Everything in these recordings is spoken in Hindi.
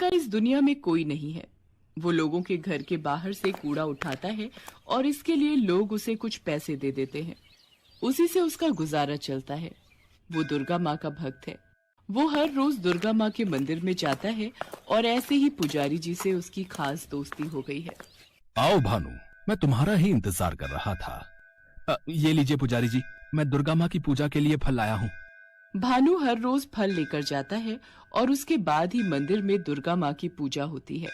इसका इस दुनिया में कोई नहीं है। वो लोगों के घर के बाहर से कूड़ा उठाता है और इसके लिए लोग उसे कुछ पैसे दे देते हैं। उसी से उसका गुजारा चलता है। वो दुर्गा माँ का भक्त है। वो हर रोज दुर्गा माँ के मंदिर में जाता है और ऐसे ही पुजारी जी से उसकी खास दोस्ती हो गई है। आओ भानु, मैं तुम्हारा ही इंतजार कर रहा था। ये लीजिए पुजारी जी, मैं दुर्गा माँ की पूजा के लिए फल लाया हूँ। भानु हर रोज फल लेकर जाता है और उसके बाद ही मंदिर में दुर्गा माँ की पूजा होती है।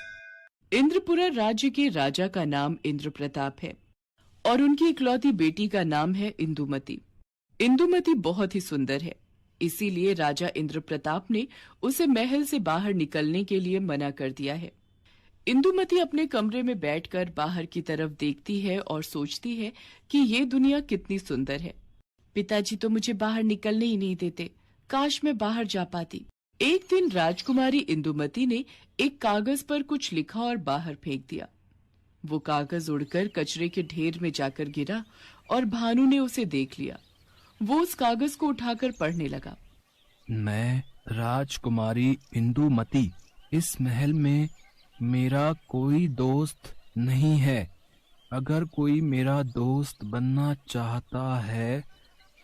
इंद्रपुरा राज्य के राजा का नाम इंद्र प्रताप है और उनकी इकलौती बेटी का नाम है इंदुमती। इंदुमती बहुत ही सुंदर है, इसीलिए राजा इंद्र प्रताप ने उसे महल से बाहर निकलने के लिए मना कर दिया है। इंदुमती अपने कमरे में बैठकर बाहर की तरफ देखती है और सोचती है कि ये दुनिया कितनी सुंदर है। पिताजी तो मुझे बाहर निकलने ही नहीं देते, काश मैं बाहर जा पाती। एक दिन राजकुमारी इंदुमती ने एक कागज पर कुछ लिखा और बाहर फेंक दिया। वो कागज उड़कर कचरे के ढेर में जाकर गिरा और भानु ने उसे देख लिया। वो उस कागज को उठाकर पढ़ने लगा। मैं राजकुमारी इंदुमती, इस महल में मेरा कोई दोस्त नहीं है। अगर कोई मेरा दोस्त बनना चाहता है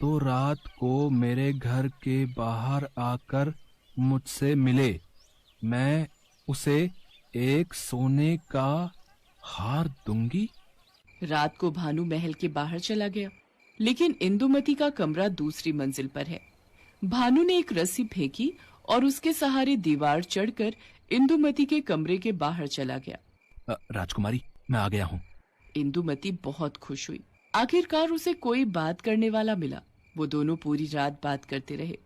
तो रात को मेरे घर के बाहर आकर मुझसे मिले। मैं उसे एक सोने का हार दूंगी। रात को भानु महल के बाहर चला गया, लेकिन इंदुमती का कमरा दूसरी मंजिल पर है। भानु ने एक रस्सी फेंकी और उसके सहारे दीवार चढ़कर इंदुमती के कमरे के बाहर चला गया। राजकुमारी, मैं आ गया हूँ। इंदुमती बहुत खुश हुई। आखिरकार उसे कोई बात करने वाला मिला। वो दोनों पूरी रात बात करते रहे।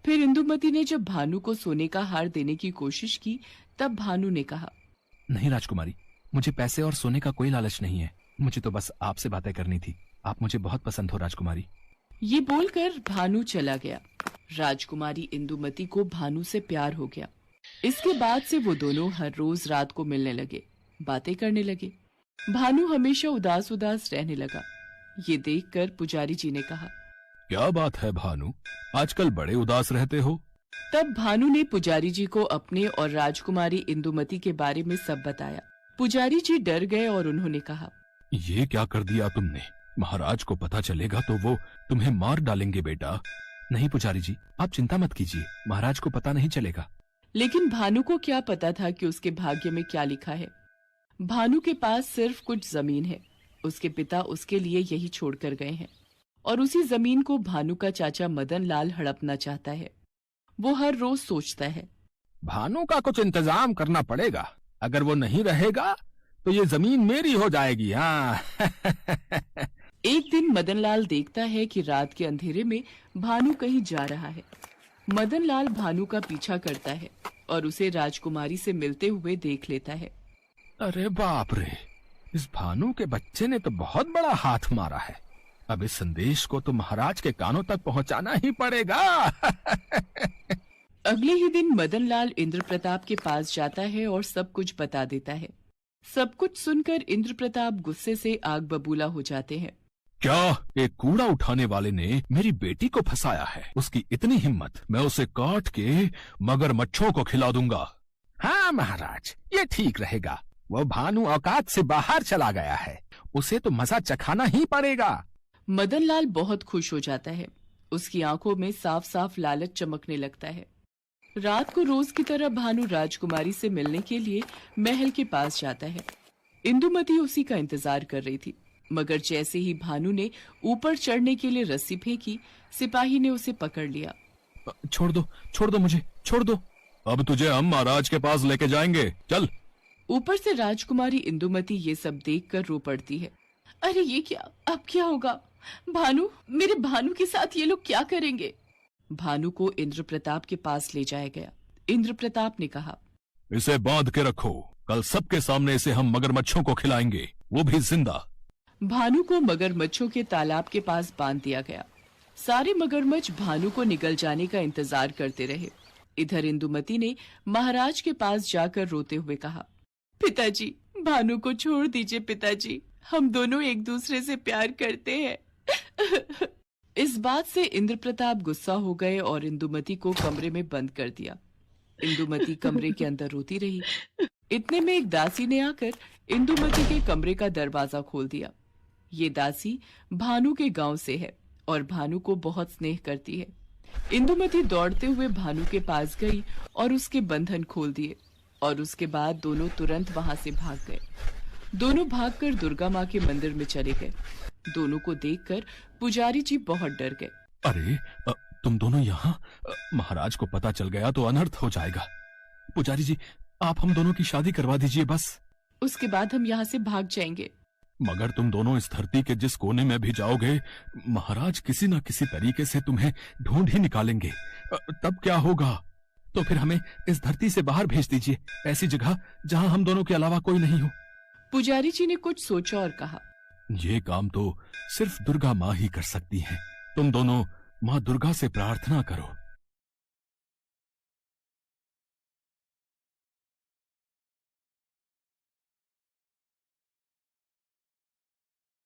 फिर इंदुमती ने जब भानु को सोने का हार देने की कोशिश की, तब भानु ने कहा, नहीं राजकुमारी, मुझे पैसे और सोने का कोई लालच नहीं है। मुझे तो बस आपसे बातें करनी थी। आप मुझे बहुत पसंद हो राजकुमारी। ये बोलकर भानु चला गया। राजकुमारी इंदुमती को भानु से प्यार हो गया। इसके बाद से वो दोनों हर रोज रात को मिलने लगे, बातें करने लगे। भानु हमेशा उदास उदास रहने लगा। ये देखकर पुजारी जी ने कहा, क्या बात है भानु, आजकल बड़े उदास रहते हो? तब भानु ने पुजारी जी को अपने और राजकुमारी इंदुमती के बारे में सब बताया। पुजारी जी डर गए और उन्होंने कहा, ये क्या कर दिया तुमने? महाराज को पता चलेगा तो वो तुम्हें मार डालेंगे बेटा। नहीं पुजारी जी, आप चिंता मत कीजिए, महाराज को पता नहीं चलेगा। लेकिन भानु को क्या पता था कि उसके भाग्य में क्या लिखा है। भानु के पास सिर्फ कुछ जमीन है। उसके पिता उसके लिए यही छोड़कर गए हैं और उसी जमीन को भानु का चाचा मदन लाल हड़पना चाहता है। वो हर रोज सोचता है, भानु का कुछ इंतजाम करना पड़ेगा। अगर वो नहीं रहेगा तो ये जमीन मेरी हो जाएगी। हाँ। एक दिन मदन लाल देखता है कि रात के अंधेरे में भानु कहीं जा रहा है। मदन लाल भानु का पीछा करता है और उसे राजकुमारी से मिलते हुए देख लेता है। अरे बाप रे, इस भानु के बच्चे ने तो बहुत बड़ा हाथ मारा है। अब इस संदेश को तो महाराज के कानों तक पहुंचाना ही पड़ेगा। अगले ही दिन मदन लाल इंद्र प्रताप के पास जाता है और सब कुछ बता देता है। सब कुछ सुनकर इंद्र प्रताप गुस्से से आग बबूला हो जाते हैं। क्या एक कूड़ा उठाने वाले ने मेरी बेटी को फंसाया है? उसकी इतनी हिम्मत, मैं उसे काट के मगरमच्छों को खिला दूंगा। हाँ महाराज, ये ठीक रहेगा। वो भानु औकात से बाहर चला गया है, उसे तो मजा चखाना ही पड़ेगा। मदन लाल बहुत खुश हो जाता है। उसकी आंखों में साफ साफ लालच चमकने लगता है। रात को रोज की तरह भानु राजकुमारी से मिलने के लिए महल के पास जाता है। इंदुमती उसी का इंतजार कर रही थी, मगर जैसे ही भानु ने ऊपर चढ़ने के लिए रस्सी फेंकी, सिपाही ने उसे पकड़ लिया। छोड़ दो मुझे, छोड़ दो। अब तुझे हम महाराज के पास लेके जाएंगे, चल। ऊपर से राजकुमारी इंदुमती ये सब देखकर रो पड़ती है। अरे ये क्या, अब क्या होगा? भानु, मेरे भानु के साथ ये लोग क्या करेंगे? भानु को इंद्र प्रताप के पास ले जाया गया। इंद्र प्रताप ने कहा, इसे बांध के रखो, कल सबके सामने इसे हम मगरमच्छों को खिलाएंगे, वो भी जिंदा। भानु को मगरमच्छों के तालाब के पास बांध दिया गया। सारे मगरमच्छ भानु को निगल जाने का इंतजार करते रहे। इधर इंदुमती ने महाराज के पास जाकर रोते हुए कहा, पिताजी, भानु को छोड़ दीजिए पिताजी, हम दोनों एक दूसरे से प्यार करते हैं। इस बात से इंद्र प्रताप गुस्सा हो गए और इंदुमती को कमरे में बंद कर दिया। इंदुमती कमरे के अंदर रोती रही। इतने में एक दासी ने आकर इंदुमती के कमरे का दरवाजा खोल दिया। ये दासी भानु के गांव से है और भानु को बहुत स्नेह करती है। इंदुमती दौड़ते हुए भानु के पास गई और उसके बंधन खोल दिए और उसके बाद दोनों तुरंत वहां से भाग गए। दोनों भागकर दुर्गा माँ के मंदिर में चले गए। दोनों को देखकर पुजारी जी बहुत डर गए। अरे तुम दोनों यहाँ? महाराज को पता चल गया तो अनर्थ हो जाएगा। पुजारी जी, आप हम दोनों की शादी करवा दीजिए बस। उसके बाद हम यहाँ से भाग जाएंगे। मगर तुम दोनों इस धरती के जिस कोने में भी जाओगे, महाराज किसी न किसी तरीके से तुम्हें ढूंढ ही निकालेंगे। तब क्या होगा? तो फिर हमें इस धरती से बाहर भेज दीजिए, ऐसी जगह जहां हम दोनों के अलावा कोई नहीं हो। पुजारी जी ने कुछ सोचा और कहा, ये काम तो सिर्फ दुर्गा माँ ही कर सकती हैं। तुम दोनों माँ दुर्गा से प्रार्थना करो।